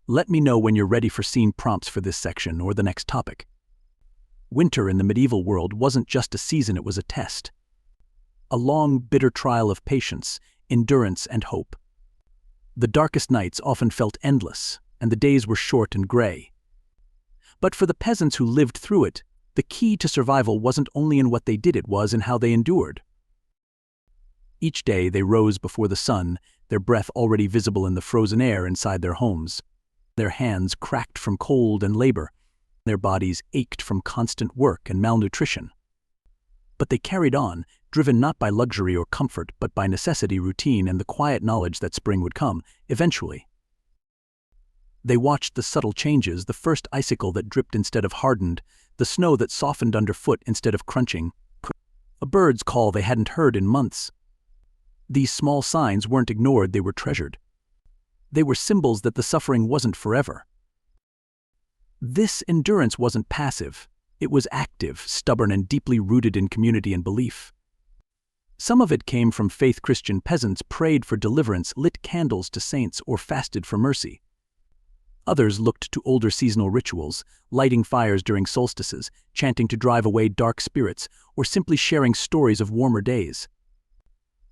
Speaker 1: Let me know when you're ready for scene prompts for this section or the next topic. Winter in the medieval world wasn't just a season, it was a test. A long, bitter trial of patience, endurance, and hope. The darkest nights often felt endless, and the days were short and gray. But for the peasants who lived through it, the key to survival wasn't only in what they did, it was in how they endured. Each day they rose before the sun, their breath already visible in the frozen air inside their homes. Their hands cracked from cold and labor. Their bodies ached from constant work and malnutrition. But they carried on, driven not by luxury or comfort, but by necessity, routine, and the quiet knowledge that spring would come, eventually. They watched the subtle changes, the first icicle that dripped instead of hardened, the snow that softened underfoot instead of crunching, a bird's call they hadn't heard in months. These small signs weren't ignored, they were treasured. They were symbols that the suffering wasn't forever. This endurance wasn't passive. It was active, stubborn, and deeply rooted in community and belief. Some of it came from faith. Christian peasants prayed for deliverance, lit candles to saints, or fasted for mercy. Others looked to older seasonal rituals, lighting fires during solstices, chanting to drive away dark spirits, or simply sharing stories of warmer days.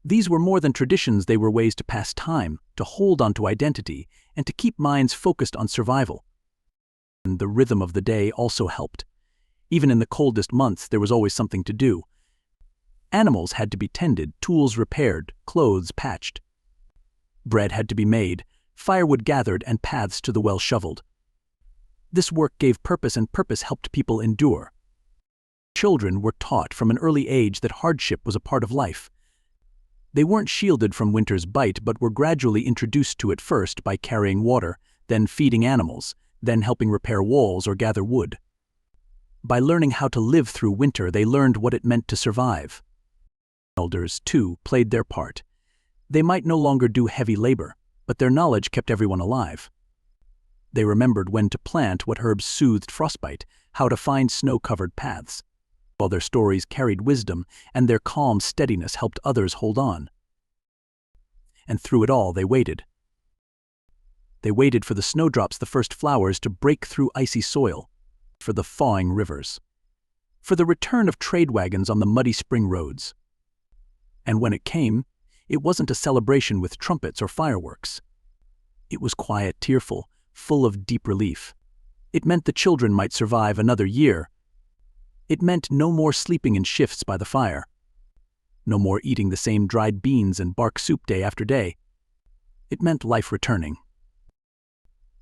Speaker 1: These were more than traditions, they were ways to pass time, to hold on to identity, and to keep minds focused on survival. And the rhythm of the day also helped. Even in the coldest months, there was always something to do. Animals had to be tended, tools repaired, clothes patched. Bread had to be made, firewood gathered, and paths to the well shoveled. This work gave purpose, and purpose helped people endure. Children were taught from an early age that hardship was a part of life. They weren't shielded from winter's bite, but were gradually introduced to it, first by carrying water, then feeding animals, then helping repair walls or gather wood. By learning how to live through winter, they learned what it meant to survive. Elders, too, played their part. They might no longer do heavy labor, but their knowledge kept everyone alive. They remembered when to plant, what herbs soothed frostbite, how to find snow-covered paths. While their stories carried wisdom, and their calm steadiness helped others hold on. And through it all, they waited. They waited for the snowdrops, the first flowers, to break through icy soil, for the thawing rivers, for the return of trade wagons on the muddy spring roads. And when it came, it wasn't a celebration with trumpets or fireworks. It was quiet, tearful, full of deep relief. It meant the children might survive another year. It meant no more sleeping in shifts by the fire. No more eating the same dried beans and bark soup day after day. It meant life returning.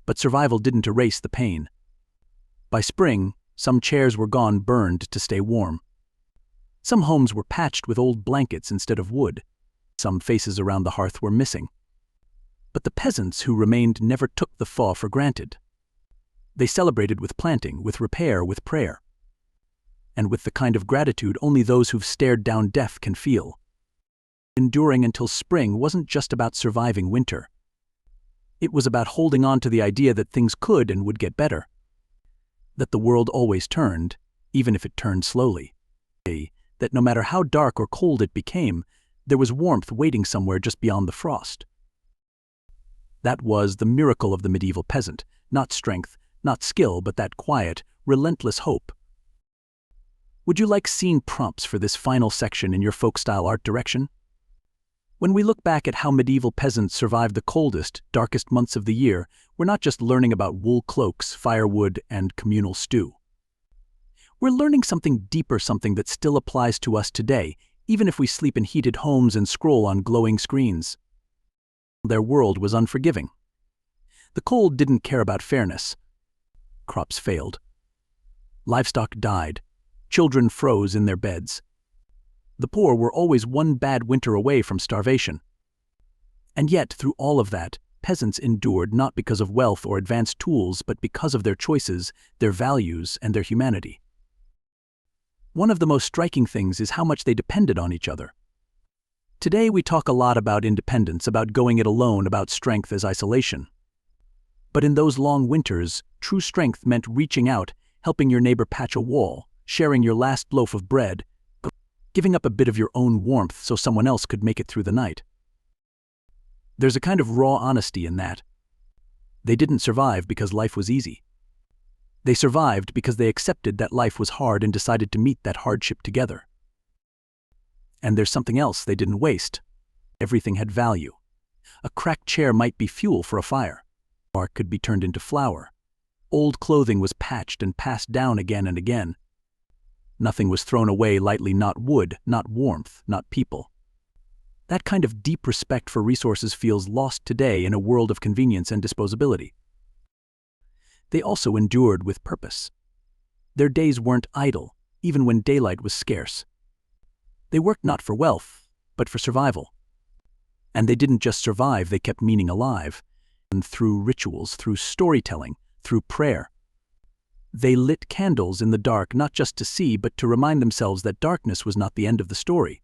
Speaker 1: But survival didn't erase the pain. By spring, some chairs were gone, burned to stay warm. Some homes were patched with old blankets instead of wood. Some faces around the hearth were missing. But the peasants who remained never took the thaw for granted. They celebrated with planting, with repair, with prayer. And with the kind of gratitude only those who've stared down death can feel. Enduring until spring wasn't just about surviving winter. It was about holding on to the idea that things could and would get better. That the world always turned, even if it turned slowly. That no matter how dark or cold it became, there was warmth waiting somewhere just beyond the frost. That was the miracle of the medieval peasant, not strength, not skill, but that quiet, relentless hope. Would you like scene prompts for this final section in your folk-style art direction? When we look back at how medieval peasants survived the coldest, darkest months of the year, we're not just learning about wool cloaks, firewood, and communal stew. We're learning something deeper, something that still applies to us today, even if we sleep in heated homes and scroll on glowing screens. Their world was unforgiving. The cold didn't care about fairness. Crops failed. Livestock died. Children froze in their beds. The poor were always one bad winter away from starvation. And yet, through all of that, peasants endured not because of wealth or advanced tools, but because of their choices, their values, and their humanity. One of the most striking things is how much they depended on each other. Today we talk a lot about independence, about going it alone, about strength as isolation. But in those long winters, true strength meant reaching out, helping your neighbor patch a wall, sharing your last loaf of bread, giving up a bit of your own warmth so someone else could make it through the night. There's a kind of raw honesty in that. They didn't survive because life was easy. They survived because they accepted that life was hard and decided to meet that hardship together. And there's something else they didn't waste. Everything had value. A cracked chair might be fuel for a fire. Bark could be turned into flour. Old clothing was patched and passed down again and again. Nothing was thrown away lightly, not wood, not warmth, not people. That kind of deep respect for resources feels lost today in a world of convenience and disposability. They also endured with purpose. Their days weren't idle, even when daylight was scarce. They worked not for wealth, but for survival. And they didn't just survive, they kept meaning alive. And through rituals, through storytelling, through prayer. They lit candles in the dark not just to see, but to remind themselves that darkness was not the end of the story.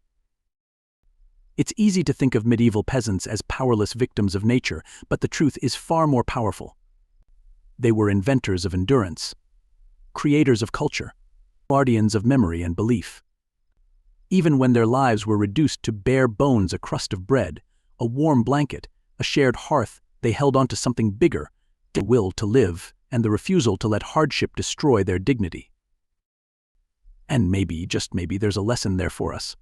Speaker 1: It's easy to think of medieval peasants as powerless victims of nature, but the truth is far more powerful. They were inventors of endurance, creators of culture, guardians of memory and belief. Even when their lives were reduced to bare bones, a crust of bread, a warm blanket, a shared hearth, they held on to something bigger, the will to live and the refusal to let hardship destroy their dignity. And maybe, just maybe, there's a lesson there for us.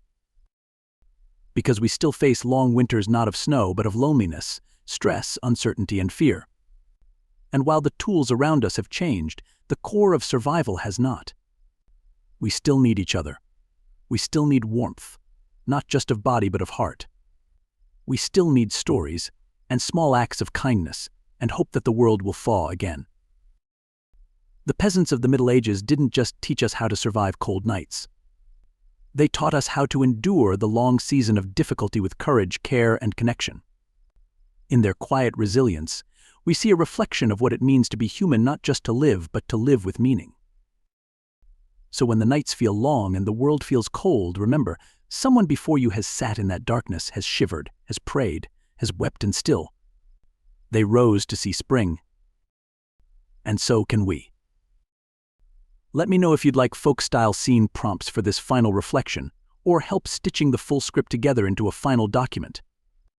Speaker 1: Because we still face long winters not of snow but of loneliness, stress, uncertainty, and fear. And while the tools around us have changed, the core of survival has not. We still need each other. We still need warmth, not just of body but of heart. We still need stories and small acts of kindness and hope that the world will thaw again. The peasants of the Middle Ages didn't just teach us how to survive cold nights. They taught us how to endure the long season of difficulty with courage, care, and connection. In their quiet resilience, we see a reflection of what it means to be human, not just to live, but to live with meaning. So when the nights feel long and the world feels cold, remember, someone before you has sat in that darkness, has shivered, has prayed, has wept, and still they rose to see spring. And so can we. Let me know if you'd like folk-style scene prompts for this final reflection, or help stitching the full script together into a final document.